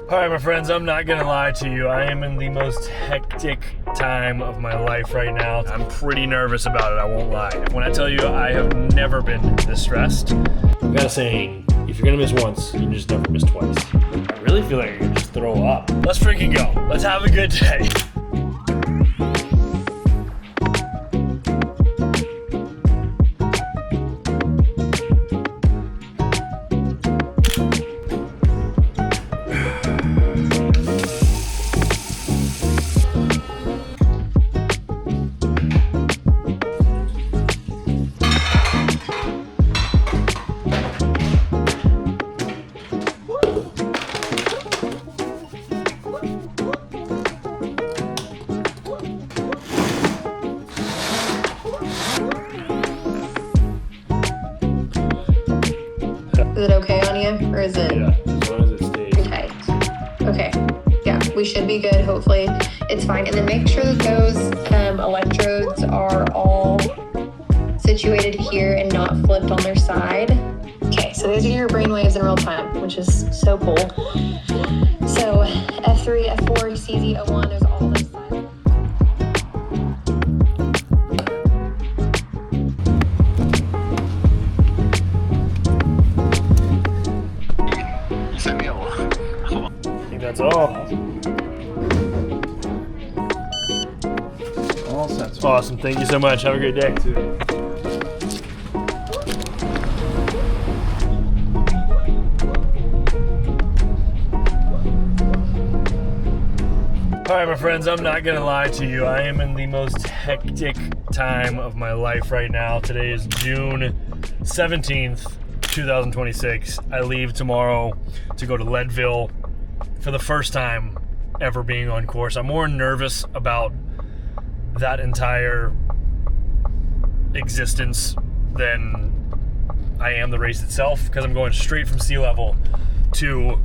All right, my friends, I'm not gonna lie to you. I am in the most hectic time of my life right now. I'm pretty nervous about it, I won't lie. When I tell you I have never been this stressed, I've got a saying, if you're gonna miss once, you just never miss twice. I really feel like I could just throw up. Let's freaking go. Let's have a good day. Is it okay on you, or is it? Yeah, as long as it stays. Okay. Okay. Yeah, we should be good. Hopefully, it's fine. And then make sure that those electrodes are all situated here and not flipped on their side. Okay, so these are your brain waves in real time, which is so cool. So F3, F4, CZ, O1, there's all those sides. That's all. All set. Awesome. Thank you so much. Have a great day. All right, my friends, I'm not gonna lie to you. I am in the most hectic time of my life right now. Today is June 17th, 2026. I leave tomorrow to go to Leadville for the first time ever being on course. I'm more nervous about that entire existence than I am the race itself, because I'm going straight from sea level to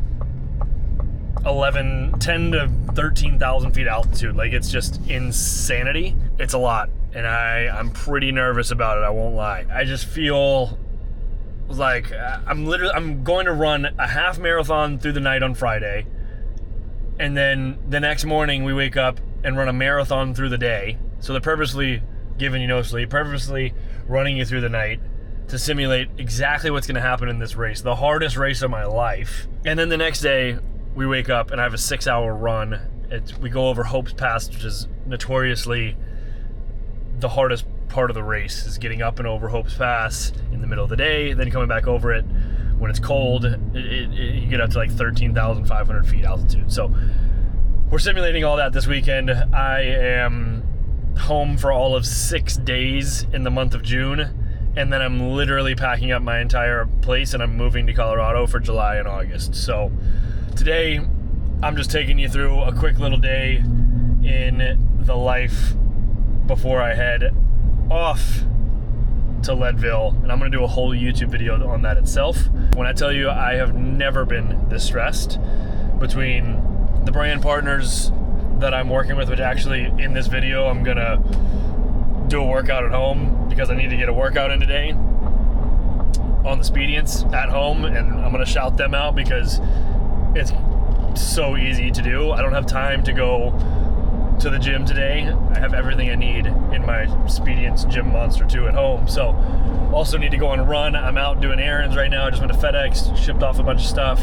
10 to 13,000 feet altitude. Like, it's just insanity. It's a lot, and I'm pretty nervous about it, I won't lie. I just feel like I'm going to run a half marathon through the night on Friday, and then the next morning we wake up and run a marathon through the day. So they're purposely giving you no sleep, purposely running you through the night to simulate exactly what's going to happen in this race, the hardest race of my life. And then the next day we wake up and I have a 6-hour run. We go over Hope's Pass, which is notoriously the hardest part of the race, is getting up and over Hope's Pass in the middle of the day, then coming back over it when it's cold. You get up to like 13,500 feet altitude. So we're simulating all that this weekend. I am home for all of 6 days in the month of June, and then I'm literally packing up my entire place and I'm moving to Colorado for July and August. So today I'm just taking you through a quick little day in the life before I head off to Leadville, and I'm gonna do a whole YouTube video on that itself. When I tell you I have never been this stressed, between the brand partners that I'm working with, which actually in this video I'm gonna do a workout at home because I need to get a workout in today on the Speedience at home, and I'm gonna shout them out because it's so easy to do. I don't have time to go to the gym today. I have everything I need in my Speedience Gym Monster 2 at home. So also need to go on a run. I'm out doing errands right now. I just went to FedEx, shipped off a bunch of stuff.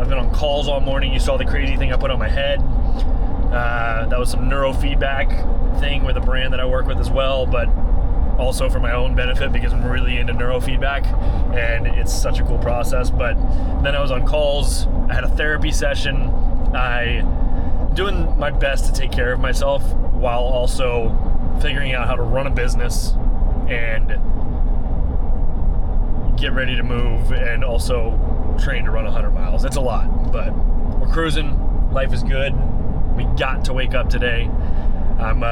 I've been on calls all morning. You saw the crazy thing I put on my head. That was some neurofeedback thing with a brand that I work with as well, but also for my own benefit because I'm really into neurofeedback and it's such a cool process. But then I was on calls. I had a therapy session. Doing my best to take care of myself while also figuring out how to run a business and get ready to move, and also train to run 100 miles. It's a lot, but we're cruising. Life is good. We got to wake up today. I'm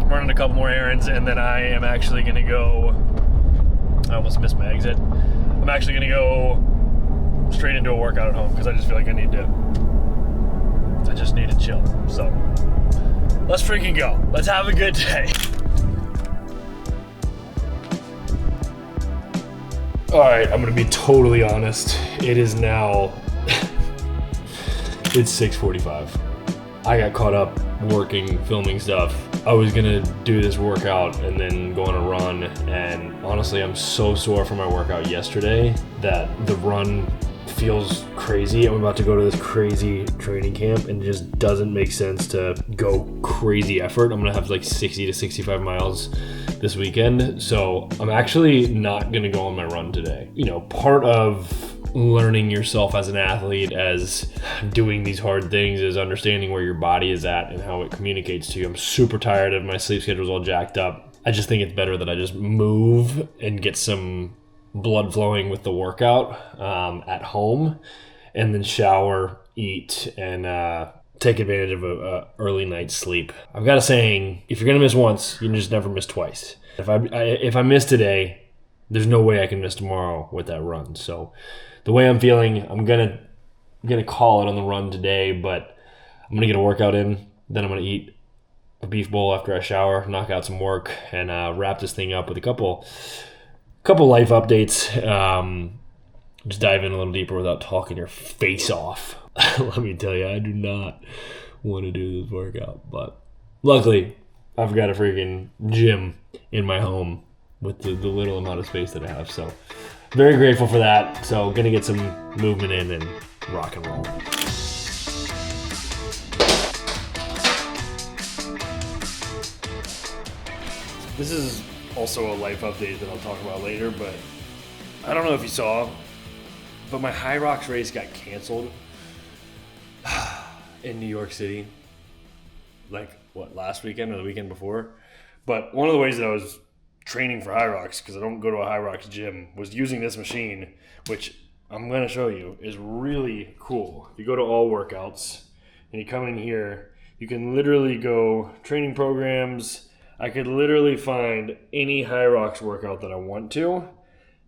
running a couple more errands, and then I am actually going to go, I almost missed my exit. I'm actually going to go straight into a workout at home because I just feel like I just need to chill. So let's freaking go. Let's have a good day. All right, I'm gonna be totally honest. It is now It's 6:45. I got caught up working, filming stuff. I was gonna do this workout and then go on a run, and honestly, I'm so sore from my workout yesterday that the run feels crazy. I'm about to go to this crazy training camp, and it just doesn't make sense to go crazy effort. I'm gonna have like 60 to 65 miles this weekend, so I'm actually not gonna go on my run today. You know, part of learning yourself as an athlete, as doing these hard things, is understanding where your body is at and how it communicates to you. I'm super tired of my sleep schedule's all jacked up. I just think it's better that I just move and get some blood flowing with the workout at home, and then shower, eat, and take advantage of a early night's sleep. I've got a saying: if you're gonna miss once, you just never miss twice. If I miss today, there's no way I can miss tomorrow with that run. So the way I'm feeling, I'm gonna call it on the run today, but I'm gonna get a workout in, then I'm gonna eat a beef bowl after I shower, knock out some work, and wrap this thing up with a couple life updates. Just dive in a little deeper without talking your face off. Let me tell you, I do not want to do this workout, but luckily I've got a freaking gym in my home with the little amount of space that I have. So very grateful for that. So gonna get some movement in and rock and roll. This is also a life update that I'll talk about later, but I don't know if you saw, but my High Rocks race got canceled in New York City, like last weekend or the weekend before. But one of the ways that I was training for High Rocks, because I don't go to a High Rocks gym, was using this machine, which I'm going to show you is really cool. If you go to all workouts and you come in here, you can literally go training programs. I could literally find any High Rocks workout that I want to.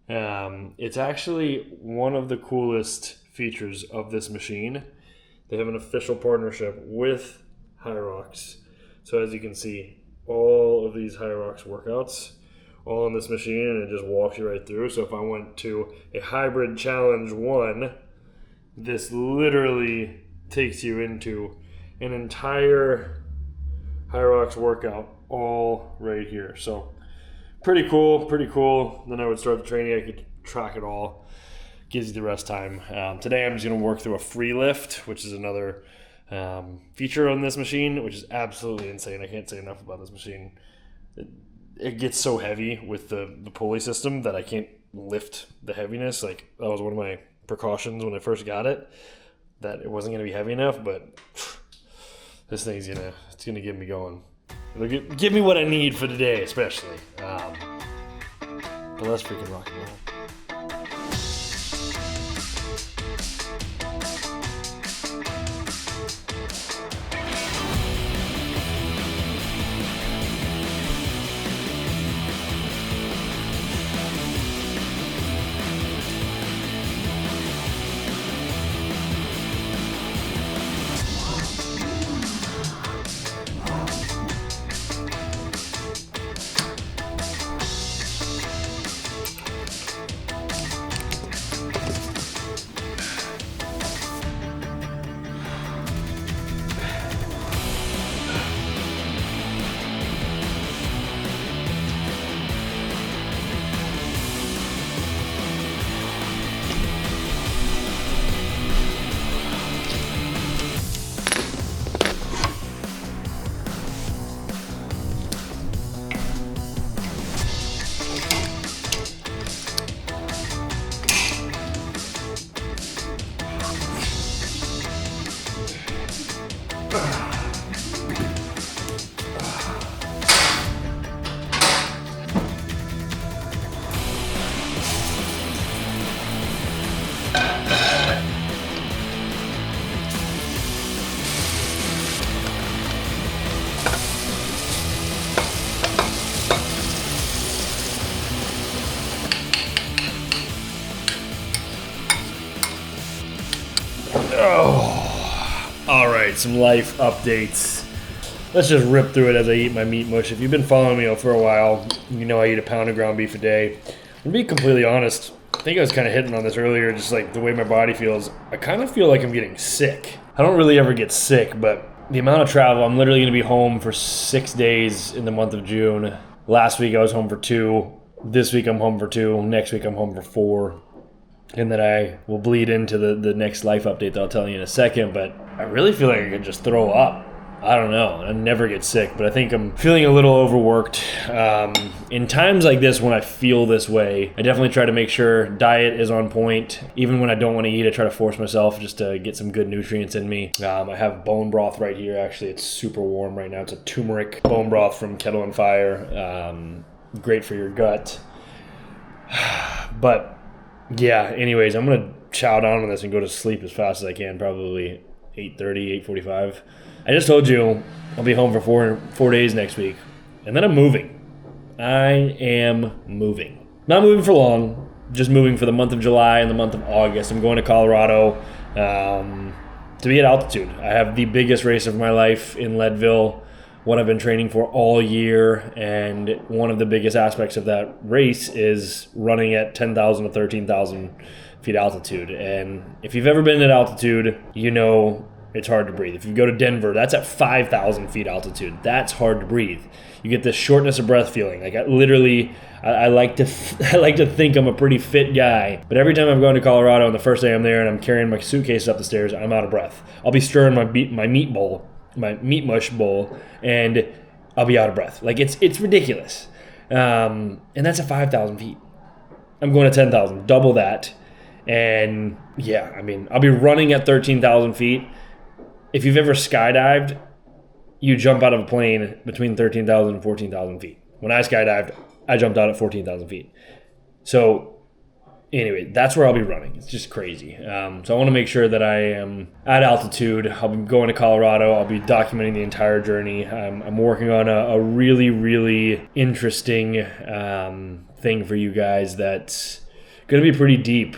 It's actually one of the coolest features of this machine. They have an official partnership with High Rocks. So as you can see, all of these High Rocks workouts all on this machine, and it just walks you right through. So if I went to a hybrid challenge 1, this literally takes you into an entire High Rocks workout all right here. So pretty cool. Then I would start the training. I could track it all. Gives you the rest time. Today I'm just going to work through a free lift, which is another feature on this machine, which is absolutely insane. I can't say enough about this machine. It gets so heavy with the pulley system that I can't lift the heaviness. Like, that was one of my precautions when I first got it, that it wasn't going to be heavy enough, but this thing's it's gonna get me going. It'll give me what I need for today, especially. But let's freaking rock and roll. Alright, some life updates. Let's just rip through it as I eat my meat mush. If you've been following me for a while, you know I eat a pound of ground beef a day. To be completely honest, I think I was kind of hitting on this earlier, just like the way my body feels. I kind of feel like I'm getting sick. I don't really ever get sick, but the amount of travel, I'm literally going to be home for 6 days in the month of June. Last week I was home for 2. This week I'm home for 2. Next week I'm home for 4. And then I will bleed into the next life update that I'll tell you in a second. But I really feel like I could just throw up. I don't know. I never get sick, but I think I'm feeling a little overworked. In times like this, when I feel this way, I definitely try to make sure diet is on point. Even when I don't want to eat, I try to force myself just to get some good nutrients in me. I have bone broth right here. Actually, it's super warm right now. It's a turmeric bone broth from Kettle and Fire. Great for your gut. But yeah, anyways, I'm going to chow down on this and go to sleep as fast as I can, probably 8:30, 8:45. I just told you I'll be home for 4 days next week, and then I'm moving. I am moving. Not moving for long, just moving for the month of July and the month of August. I'm going to Colorado to be at altitude. I have the biggest race of my life in Leadville, what I've been training for all year, and one of the biggest aspects of that race is running at 10,000 to 13,000 feet altitude. And if you've ever been at altitude, you know it's hard to breathe. If you go to Denver, that's at 5,000 feet altitude. That's hard to breathe. You get this shortness of breath feeling. Like I like to think I'm a pretty fit guy, but every time I'm going to Colorado and the first day I'm there and I'm carrying my suitcase up the stairs, I'm out of breath. I'll be stirring my meat mush bowl, and I'll be out of breath. Like it's ridiculous. And that's at 5,000 feet. I'm going to 10,000, double that. And yeah, I mean, I'll be running at 13,000 feet. If you've ever skydived, you jump out of a plane between 13,000 and 14,000 feet. When I skydived, I jumped out at 14,000 feet. So anyway, that's where I'll be running. It's just crazy. So I want to make sure that I am at altitude. I'll be going to Colorado. I'll be documenting the entire journey. I'm working on a really, really interesting thing for you guys that's going to be pretty deep.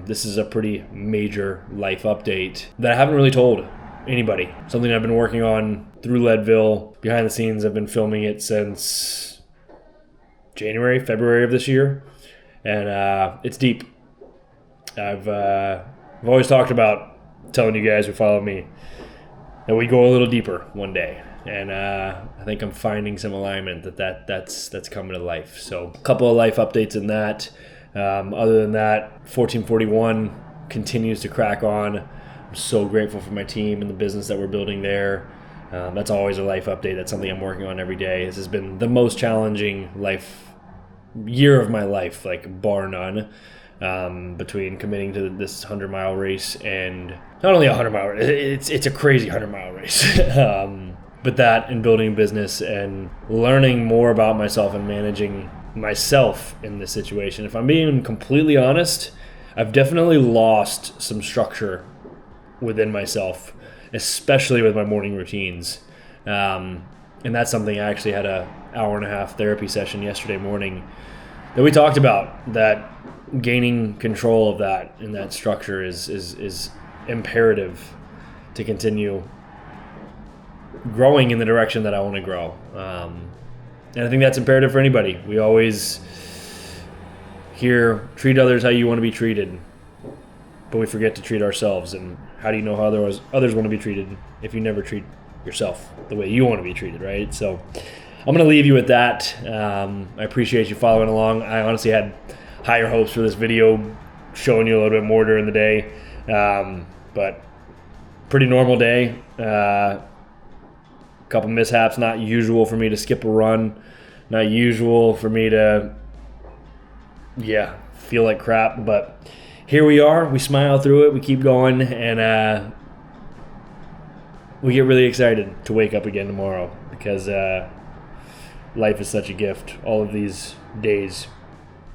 This is a pretty major life update that I haven't really told anybody. Something I've been working on through Leadville. Behind the scenes, I've been filming it since January, February of this year. And it's deep. I've always talked about telling you guys who follow me that we go a little deeper one day. And I think I'm finding some alignment that's coming to life. So a couple of life updates in that. Other than that, 1441 continues to crack on. I'm so grateful for my team and the business that we're building there. That's always a life update. That's something I'm working on every day. This has been the most challenging year of my life, like bar none, between committing to this 100-mile race, and not only a 100-mile race, it's a crazy 100-mile race. But that and building a business and learning more about myself and managing myself in this situation. If I'm being completely honest, I've definitely lost some structure within myself, especially with my morning routines. And that's something I actually had an hour-and-a-half therapy session yesterday morning that we talked about, that gaining control of that and that structure is imperative to continue growing in the direction that I want to grow. And I think that's imperative for anybody. We always hear, treat others how you want to be treated, but we forget to treat ourselves. And how do you know how others want to be treated if you never treat yourself the way you want to be treated, right? So I'm going to leave you with that. I appreciate you following along. I honestly had higher hopes for this video, showing you a little bit more during the day. But pretty normal day. Couple mishaps, not usual for me to skip a run, not usual for me to feel like crap, but here we are. We smile through it, we keep going, and we get really excited to wake up again tomorrow, because life is such a gift. All of these days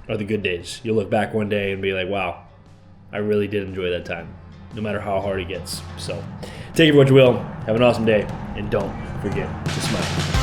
are the good days. You'll look back one day and be like, wow, I really did enjoy that time, no matter how hard it gets. So take it for what you will. Have an awesome day, and don't forget to smile.